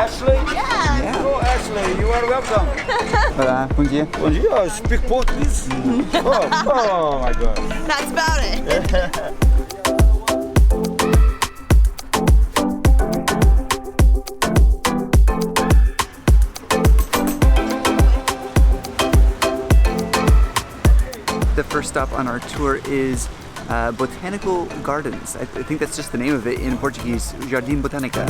Ashley? Yeah. Oh, Ashley, you are welcome. Olá, bom dia. Bom dia, oh, speak Portuguese? Oh my God. That's about it. The first stop on our tour is Botanical Gardens. I think that's just the name of it in Portuguese, Jardim Botanica.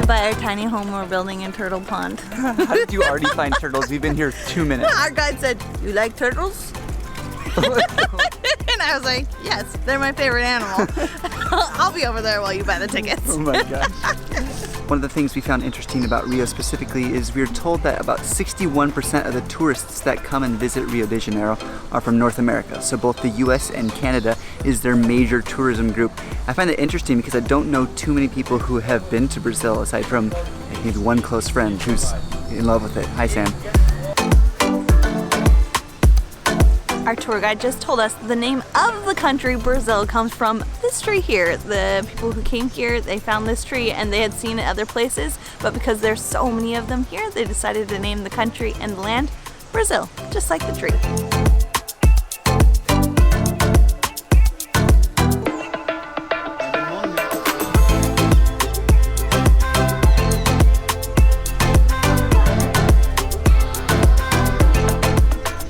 By our tiny home we're building in Turtle Pond. How did you already find turtles? We've been here 2 minutes. Our guide said, "You like turtles?" And I was like, "Yes, they're my favorite animal." I'll be over there while you buy the tickets. Oh my gosh. One of the things we found interesting about Rio specifically is we're told that about 61% of the tourists that come and visit Rio de Janeiro are from North America. So both the US and Canada is their major tourism group. I find that interesting because I don't know too many people who have been to Brazil aside from maybe one close friend who's in love with it. Hi, Sam. Our tour guide just told us the name of the country, Brazil, comes from this tree here. The people who came here, they found this tree and they had seen it other places, but because there's so many of them here, they decided to name the country and the land Brazil, just like the tree.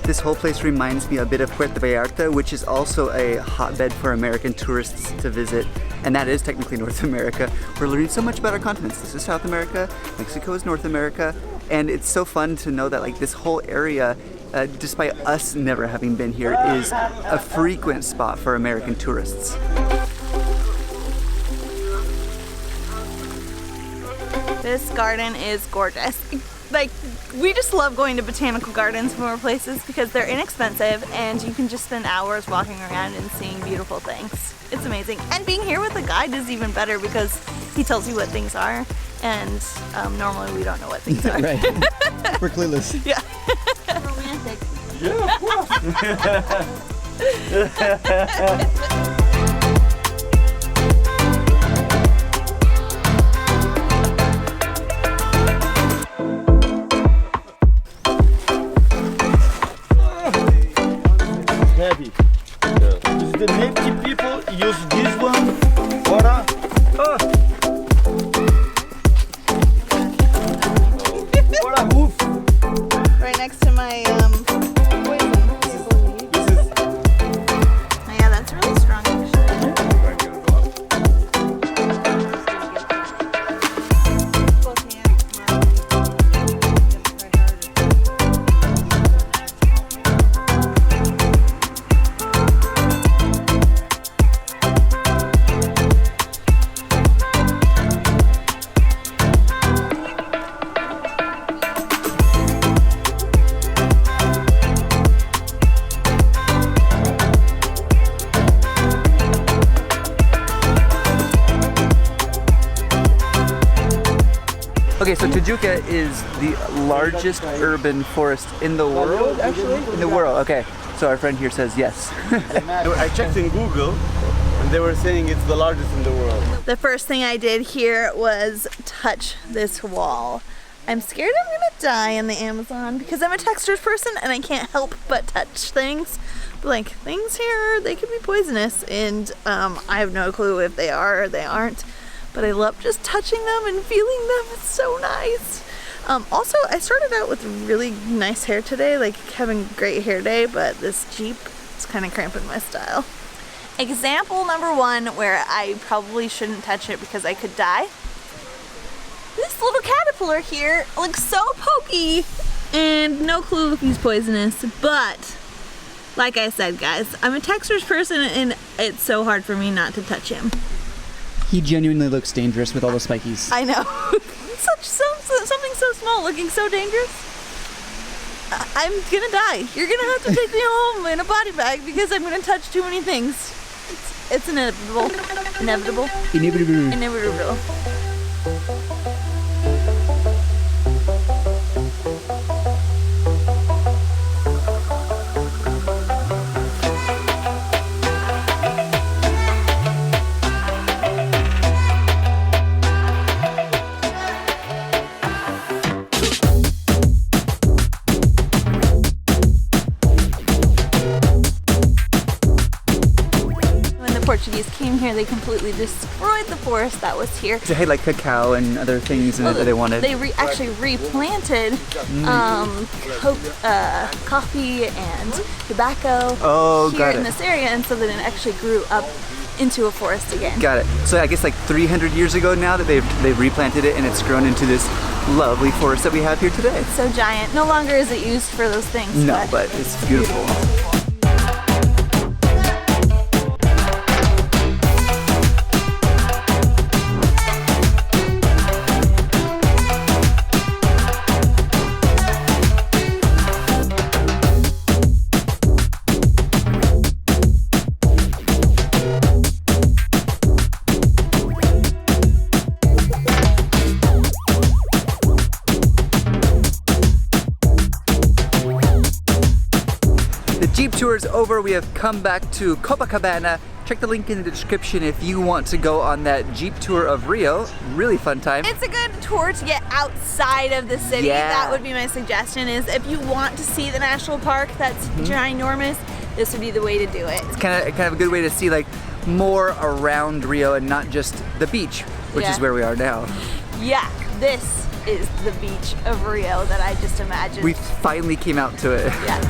This whole place reminds me a bit of Puerto Vallarta, which is also a hotbed for American tourists to visit, and that is technically North America. We're learning so much about our continents. This is South America, Mexico is North America, and it's so fun to know that like this whole area, despite us never having been here, is a frequent spot for American tourists. This garden is gorgeous. Like, we just love going to botanical gardens more places because they're inexpensive and you can just spend hours walking around and seeing beautiful things. It's amazing. And being here with a guide is even better because he tells you what things are, and normally we don't know what things are. Right. We're clueless. Yeah. Romantic. Yeah, of course. Heavy. The native people use this one for a roof. Right next to my poison. This is Oh, yeah, that's really strong actually. Okay, so Tijuca is the largest urban forest in the world, actually? In the world, okay. So our friend here says yes. I checked in Google and they were saying it's the largest in the world. The first thing I did here was touch this wall. I'm scared I'm gonna die in the Amazon because I'm a textures person and I can't help but touch things. But like, things here, they could be poisonous, and I have no clue if they are or they aren't. But I love just touching them and feeling them. It's so nice. Also, I started out with really nice hair today, like having a great hair day, but this Jeep is kind of cramping my style. Example number one where I probably shouldn't touch it because I could die. This little caterpillar here looks so pokey and no clue if he's poisonous, but like I said, guys, I'm a textures person and it's so hard for me not to touch him. He genuinely looks dangerous with all the spikies. I know. Something so small looking so dangerous. I'm gonna die. You're gonna have to take me home in a body bag because I'm gonna touch too many things. It's inevitable. Inevitable. Inevitable. Inevitable. Portuguese came here, they completely destroyed the forest that was here. They had like cacao and other things in it that they wanted. They actually replanted coffee and tobacco here in this area, and so then it actually grew up into a forest again. Got it. So I guess like 300 years ago now that they've replanted it, and it's grown into this lovely forest that we have here today. It's so giant. No longer is it used for those things. No, but it's beautiful. Jeep tour is over. We have come back to Copacabana. Check the link in the description if you want to go on that Jeep tour of Rio. Really fun time. It's a good tour to get outside of the city. Yeah. That would be my suggestion, is if you want to see the national park that's ginormous, this would be the way to do it. It's kind of a good way to see like more around Rio and not just the beach, which is where we are now. Yeah, this is the beach of Rio that I just imagined. We finally came out to it. Yeah.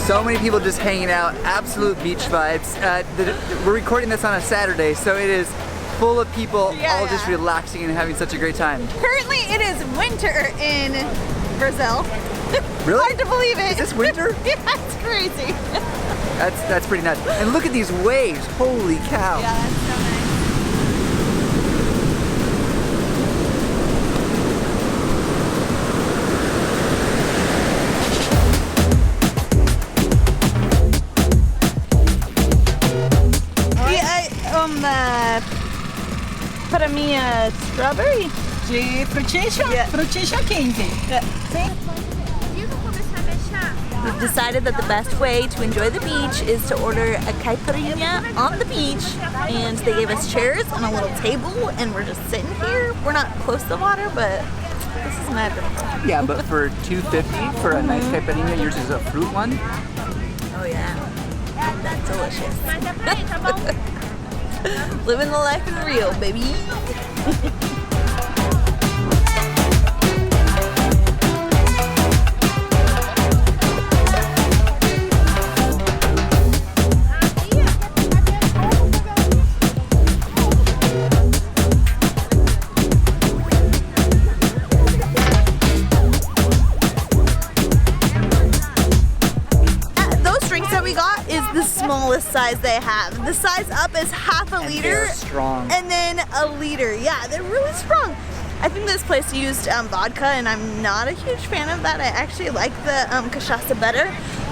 So many people just hanging out, absolute beach vibes. We're recording this on a Saturday, so it is full of people all just relaxing and having such a great time. Currently it is winter in Brazil. Really? Hard to believe it. Is this winter? Yeah, it's crazy. That's pretty nuts. And look at these waves, holy cow. Yeah, that's so nice. Para mim, strawberry. De frutinha? Yeah. Frutinha 15. We've decided that the best way to enjoy the beach is to order a caipirinha on the beach, and they gave us chairs and a little table, and we're just sitting here. We're not close to the water, but this is magical. Yeah, but for $2.50 for a nice caipirinha, yours is a fruit one. Oh yeah, that's delicious. Living the life in Rio, baby. Smallest size they have. The size up is half a liter. They're strong. And then a liter. Yeah, they're really strong. I think this place used vodka, and I'm not a huge fan of that. I actually like the cachaça better.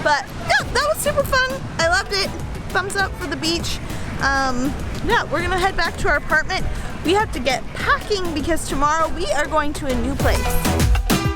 But yeah, that was super fun. I loved it. Thumbs up for the beach. Yeah, we're gonna head back to our apartment. We have to get packing because tomorrow we are going to a new place.